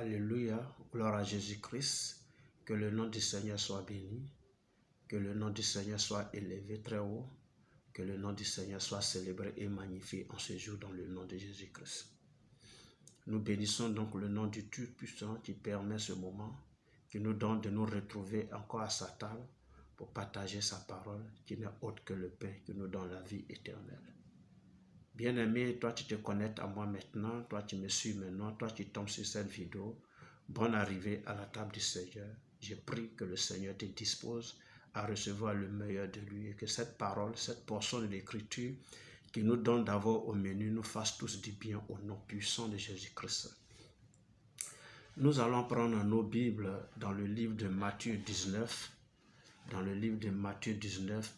Alléluia, gloire à Jésus-Christ, que le nom du Seigneur soit béni, que le nom du Seigneur soit élevé très haut, que le nom du Seigneur soit célébré et magnifié en ce jour dans le nom de Jésus-Christ. Nous bénissons donc le nom du Tout-Puissant qui permet ce moment, qui nous donne de nous retrouver encore à sa table pour partager sa parole qui n'est autre que le pain qui nous donne la vie éternelle. Bien-aimé, toi tu te connectes à moi maintenant, toi tu me suis maintenant, toi tu tombes sur cette vidéo. Bonne arrivée à la table du Seigneur. Je prie que le Seigneur te dispose à recevoir le meilleur de lui et que cette parole, cette portion de l'écriture qui nous donne d'avoir au menu nous fasse tous du bien au nom puissant de Jésus-Christ. Nous allons prendre nos Bibles dans le livre de Matthieu 19,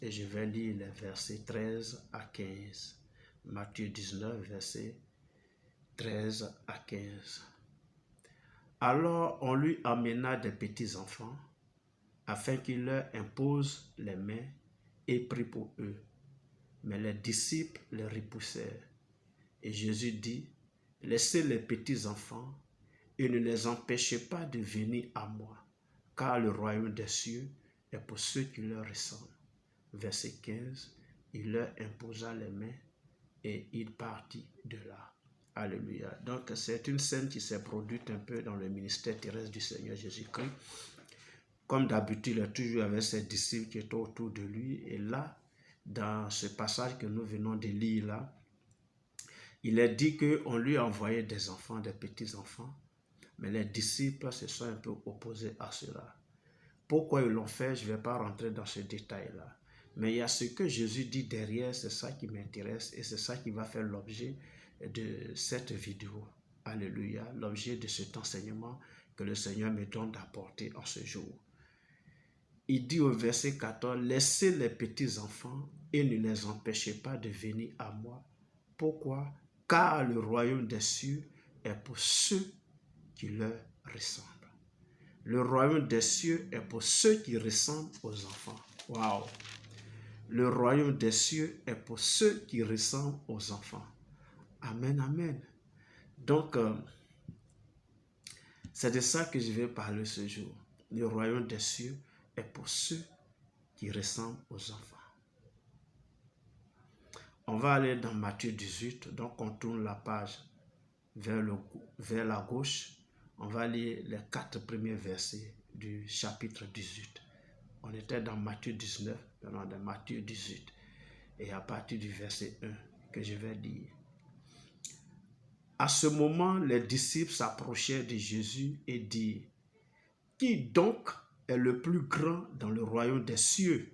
et je vais lire les versets 13 à 15. Matthieu 19, versets 13 à 15. Alors on lui amena des petits enfants, afin qu'il leur impose les mains et prie pour eux. Mais les disciples les repoussèrent. Et Jésus dit, laissez les petits enfants et ne les empêchez pas de venir à moi, car le royaume des cieux est pour ceux qui leur ressemblent. Verset 15, il leur imposa les mains et il partit de là. Alléluia. Donc c'est une scène qui s'est produite un peu dans le ministère terrestre du Seigneur Jésus-Christ. Comme d'habitude, il a toujours avec ses disciples qui étaient autour de lui. Et là, dans ce passage que nous venons de lire là, il est dit qu'on lui a envoyé des enfants, des petits-enfants. Mais les disciples se sont un peu opposés à cela. Pourquoi ils l'ont fait, je ne vais pas rentrer dans ce détail-là. Mais il y a ce que Jésus dit derrière, c'est ça qui m'intéresse et c'est ça qui va faire l'objet de cette vidéo. Alléluia, l'objet de cet enseignement que le Seigneur me donne d'apporter en ce jour. Il dit au verset 14, « Laissez les petits-enfants et ne les empêchez pas de venir à moi. Pourquoi? Car le royaume des cieux est pour ceux qui leur ressemblent. » Le royaume des cieux est pour ceux qui ressemblent aux enfants. Waouh! Le royaume des cieux est pour ceux qui ressemblent aux enfants. Amen, amen. Donc, c'est de ça que je vais parler ce jour. Le royaume des cieux est pour ceux qui ressemblent aux enfants. On va aller dans Matthieu 18, donc on tourne la page vers la gauche. On va lire les 4 premiers versets du chapitre 18. On était dans Matthieu 19, maintenant dans Matthieu 18. Et à partir du verset 1 que je vais lire. À ce moment, les disciples s'approchèrent de Jésus et dirent, « Qui donc est le plus grand dans le royaume des cieux? »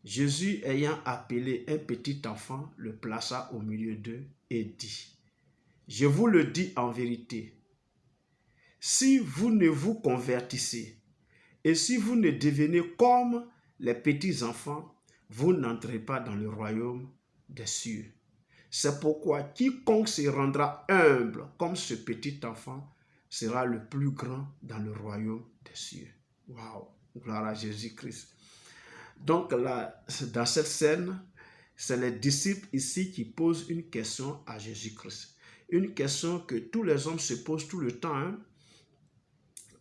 Jésus, ayant appelé un petit enfant, le plaça au milieu d'eux et dit, « Je vous le dis en vérité, si vous ne vous convertissez et si vous ne devenez comme les petits enfants, vous n'entrez pas dans le royaume des cieux. C'est pourquoi quiconque se rendra humble comme ce petit enfant sera le plus grand dans le royaume des cieux. » Waouh, gloire à Jésus-Christ. Donc là, dans cette scène, c'est les disciples ici qui posent une question à Jésus-Christ. Une question que tous les hommes se posent tout le temps. Hein?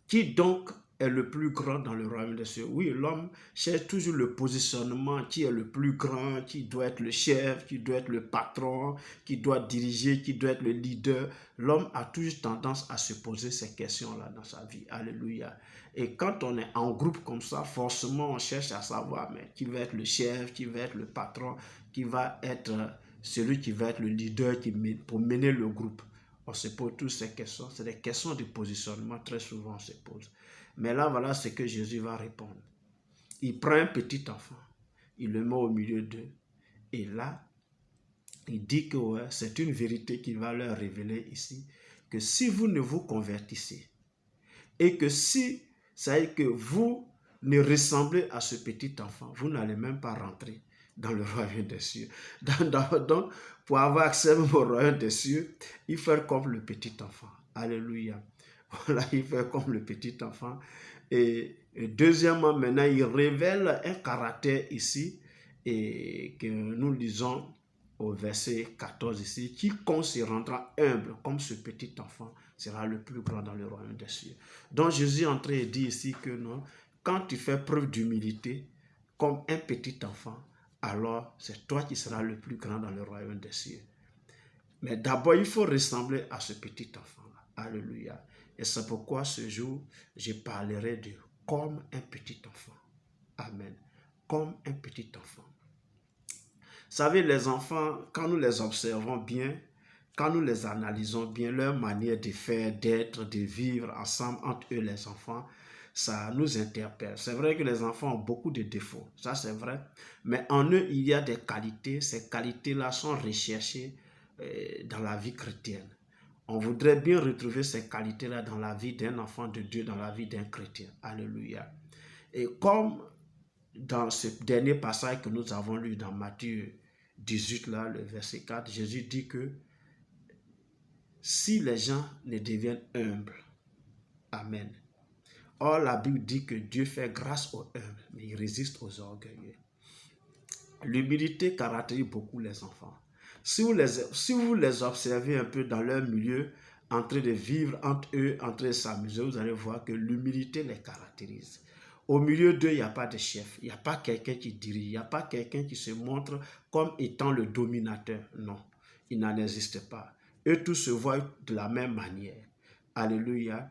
Qui donc est le plus grand dans le royaume des cieux? Oui, l'homme cherche toujours le positionnement, qui est le plus grand, qui doit être le chef, qui doit être le patron, qui doit diriger, qui doit être le leader. L'homme a toujours tendance à se poser ces questions-là dans sa vie. Alléluia. Et quand on est en groupe comme ça, forcément, on cherche à savoir mais qui va être le chef, qui va être le patron, qui va être celui qui va être le leader pour mener le groupe. On se pose toutes ces questions. C'est des questions de positionnement, très souvent on se pose. Mais là, voilà ce que Jésus va répondre. Il prend un petit enfant, il le met au milieu d'eux. Et là, il dit que ouais, c'est une vérité qu'il va leur révéler ici, que si vous ne vous convertissez, et que si, ça veut dire que vous ne ressemblez à ce petit enfant, vous n'allez même pas rentrer dans le royaume des cieux. Donc, pour avoir accès au royaume des cieux, il faut faire comme le petit enfant. Alléluia. Voilà, il fait comme le petit enfant. Et deuxièmement, maintenant, il révèle un caractère ici et que nous lisons au verset 14 ici, quiconque se rendra humble comme ce petit enfant sera le plus grand dans le royaume des cieux. Donc Jésus est en train de dire ici que non, quand tu fais preuve d'humilité comme un petit enfant, alors c'est toi qui seras le plus grand dans le royaume des cieux. Mais d'abord, il faut ressembler à ce petit enfant-là. Alléluia. Et c'est pourquoi ce jour, je parlerai de comme un petit enfant. Amen. Comme un petit enfant. Vous savez, les enfants, quand nous les observons bien, quand nous les analysons bien, leur manière de faire, d'être, de vivre ensemble entre eux, les enfants, ça nous interpelle. C'est vrai que les enfants ont beaucoup de défauts, ça c'est vrai, mais en eux, il y a des qualités. Ces qualités-là sont recherchées dans la vie chrétienne. On voudrait bien retrouver ces qualités-là dans la vie d'un enfant de Dieu, dans la vie d'un chrétien. Alléluia. Et comme dans ce dernier passage que nous avons lu dans Matthieu 18, là, le verset 4, Jésus dit que si les gens ne deviennent humbles, amen. Or, la Bible dit que Dieu fait grâce aux humbles, mais il résiste aux orgueilleux. L'humilité caractérise beaucoup les enfants. Si vous les observez un peu dans leur milieu, en train de vivre entre eux, en train de s'amuser, vous allez voir que l'humilité les caractérise. Au milieu d'eux, il n'y a pas de chef, il n'y a pas quelqu'un qui dirige, il n'y a pas quelqu'un qui se montre comme étant le dominateur. Non, il n'en existe pas. Eux tous se voient de la même manière. Alléluia.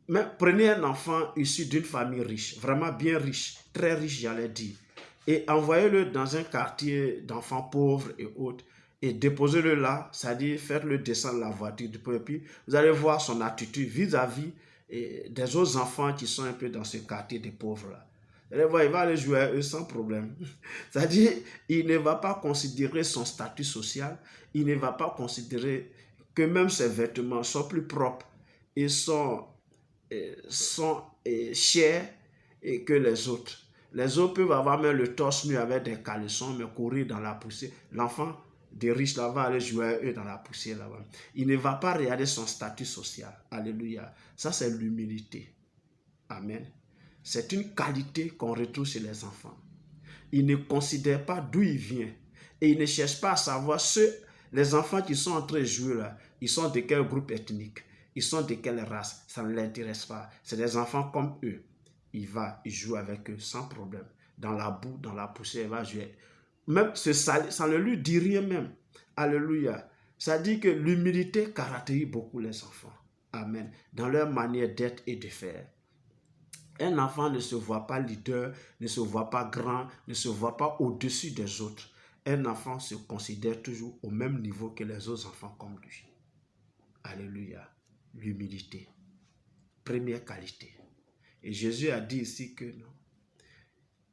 Mais prenez un enfant issu d'une famille riche, vraiment bien riche, très riche, j'allais dire, et envoyez-le dans un quartier d'enfants pauvres et autres, et déposez-le là, c'est-à-dire faites-le descendre la voiture du et puis vous allez voir son attitude vis-à-vis des autres enfants qui sont un peu dans ce quartier des pauvres là. Vous allez voir, il va aller jouer à eux sans problème. C'est-à-dire, il ne va pas considérer son statut social, il ne va pas considérer que même ses vêtements sont plus propres et sont chers que les autres. Les autres peuvent avoir même le torse nu avec des caleçons, mais courir dans la poussière. L'enfant des riches là va aller jouer à eux dans la poussière là-bas. Il ne va pas regarder son statut social. Alléluia. Ça, c'est l'humilité. Amen. C'est une qualité qu'on retrouve chez les enfants. Ils ne considèrent pas d'où ils viennent. Et ils ne cherchent pas à savoir les enfants qui sont en train de jouer là, ils sont de quel groupe ethnique, ils sont de quelle race, ça ne l'intéresse pas. C'est des enfants comme eux. Il joue avec eux sans problème. Dans la boue, dans la poussière, il va jouer. Même ça ne lui dit rien même. Alléluia. Ça dit que l'humilité caractérise beaucoup les enfants. Amen. Dans leur manière d'être et de faire. Un enfant ne se voit pas leader, ne se voit pas grand, ne se voit pas au-dessus des autres. Un enfant se considère toujours au même niveau que les autres enfants comme lui. Alléluia. L'humilité. Première qualité. Et Jésus a dit ici que non.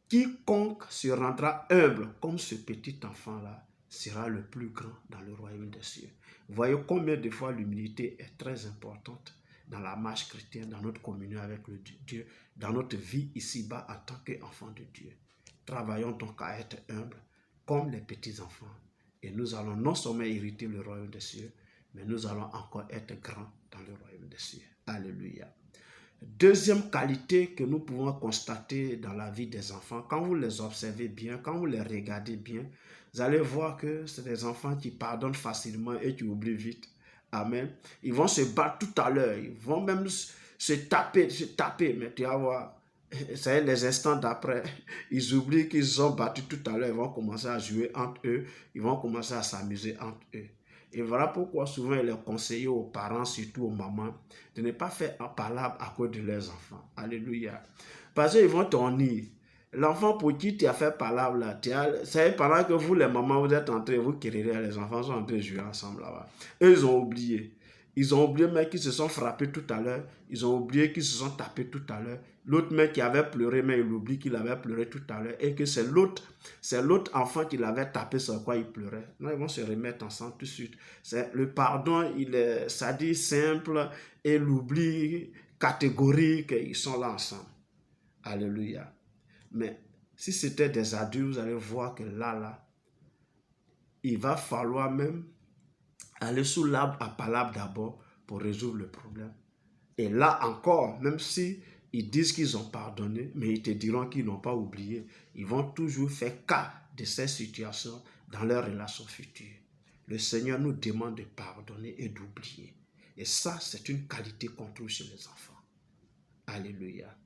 Quiconque se rendra humble comme ce petit enfant-là sera le plus grand dans le royaume des cieux. Voyez combien de fois l'humilité est très importante dans la marche chrétienne, dans notre communion avec le Dieu, dans notre vie ici-bas en tant qu'enfants de Dieu. Travaillons donc à être humbles comme les petits enfants. Et nous allons non seulement hériter le royaume des cieux, mais nous allons encore être grands dans le royaume des cieux. Alléluia. Deuxième qualité que nous pouvons constater dans la vie des enfants, quand vous les observez bien, quand vous les regardez bien, vous allez voir que c'est des enfants qui pardonnent facilement et qui oublient vite. Amen. Ils vont se battre tout à l'heure, ils vont même se taper, mais tu vas voir, c'est les instants d'après, ils oublient qu'ils ont battu tout à l'heure, ils vont commencer à jouer entre eux, ils vont commencer à s'amuser entre eux. Et voilà pourquoi souvent il est conseillé aux parents, surtout aux mamans, de ne pas faire un palabre à cause de leurs enfants. Alléluia. Parce qu'ils vont t'ennuyer. L'enfant pour qui tu as fait palabre là, c'est pendant que vous, les mamans, vous êtes en train de vous quérir, les enfants sont en train de jouer ensemble là-bas. Eux, ils ont oublié. Ils ont oublié mais qu'ils se sont frappés tout à l'heure. Ils ont oublié qu'ils se sont tapés tout à l'heure. L'autre mec qui avait pleuré, mais il oublie qu'il avait pleuré tout à l'heure. Et que c'est l'autre enfant qui l'avait tapé sur quoi il pleurait. Non, ils vont se remettre ensemble tout de suite. Le pardon, ça dit simple, et l'oubli catégorique, ils sont là ensemble. Alléluia. Mais si c'était des adultes, vous allez voir que là, il va falloir même aller sous l'arbre à palabre d'abord pour résoudre le problème. Et là encore, même si ils disent qu'ils ont pardonné, mais ils te diront qu'ils n'ont pas oublié. Ils vont toujours faire cas de ces situations dans leurs relations futures. Le Seigneur nous demande de pardonner et d'oublier. Et ça, c'est une qualité qu'on trouve chez les enfants. Alléluia.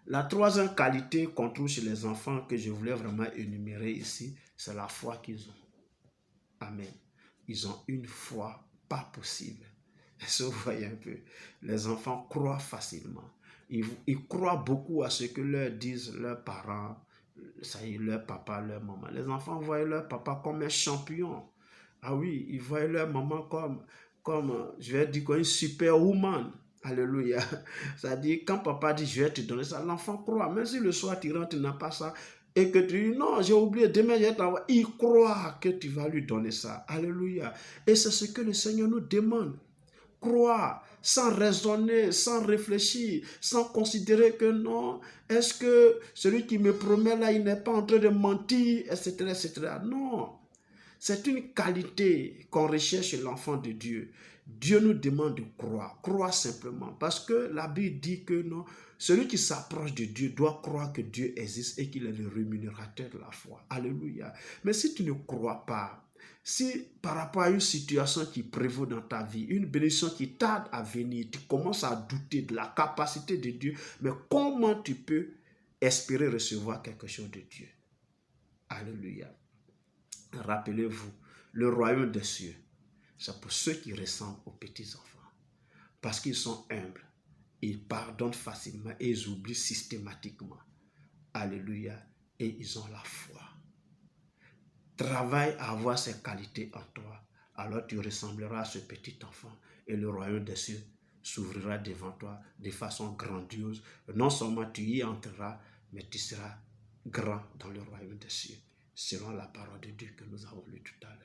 La troisième qualité qu'on trouve chez les enfants que je voulais vraiment énumérer ici, c'est la foi qu'ils ont. Amen. Ils ont une foi pas possible. Est-ce que vous voyez un peu? Les enfants croient facilement. Ils croient beaucoup à ce que leur disent leurs parents, ça y est, leur papa, leur maman. Les enfants voient leur papa comme un champion. Ah oui, ils voient leur maman comme je vais dire, comme une superwoman. Alléluia. C'est-à-dire, quand papa dit, je vais te donner ça, l'enfant croit. Même si le soir, tu rentres, tu n'as pas ça, et que tu dis, non, j'ai oublié, demain, je vais t'envoyer. Il croit que tu vas lui donner ça. Alléluia. Et c'est ce que le Seigneur nous demande. Croire, sans raisonner, sans réfléchir, sans considérer que non, est-ce que celui qui me promet là, il n'est pas en train de mentir, etc., etc. Non. C'est une qualité qu'on recherche chez l'enfant de Dieu. Dieu nous demande de croire. Croire simplement. Parce que la Bible dit que non, celui qui s'approche de Dieu doit croire que Dieu existe et qu'il est le rémunérateur de la foi. Alléluia. Mais si tu ne crois pas, si par rapport à une situation qui prévaut dans ta vie, une bénédiction qui tarde à venir, tu commences à douter de la capacité de Dieu, mais comment tu peux espérer recevoir quelque chose de Dieu? Alléluia. Rappelez-vous, le royaume des cieux, c'est pour ceux qui ressemblent aux petits-enfants. Parce qu'ils sont humbles, ils pardonnent facilement et ils oublient systématiquement. Alléluia. Et ils ont la foi. Travaille à avoir ces qualités en toi. Alors tu ressembleras à ce petit enfant et le royaume des cieux s'ouvrira devant toi de façon grandiose. Non seulement tu y entreras, mais tu seras grand dans le royaume des cieux, selon la parole de Dieu que nous avons lue tout à l'heure.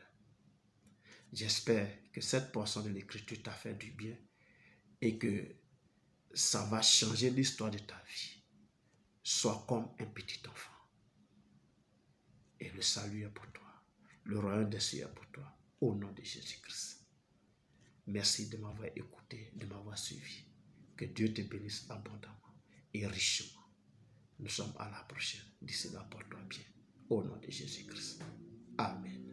J'espère que cette portion de l'Écriture t'a fait du bien et que ça va changer l'histoire de ta vie. Sois comme un petit enfant. Et le salut est pour toi. Le royaume des cieux est pour toi. Au nom de Jésus-Christ. Merci de m'avoir écouté, de m'avoir suivi. Que Dieu te bénisse abondamment et richement. Nous sommes à la prochaine. D'ici là, porte-toi bien. Au nom de Jésus-Christ. Amen.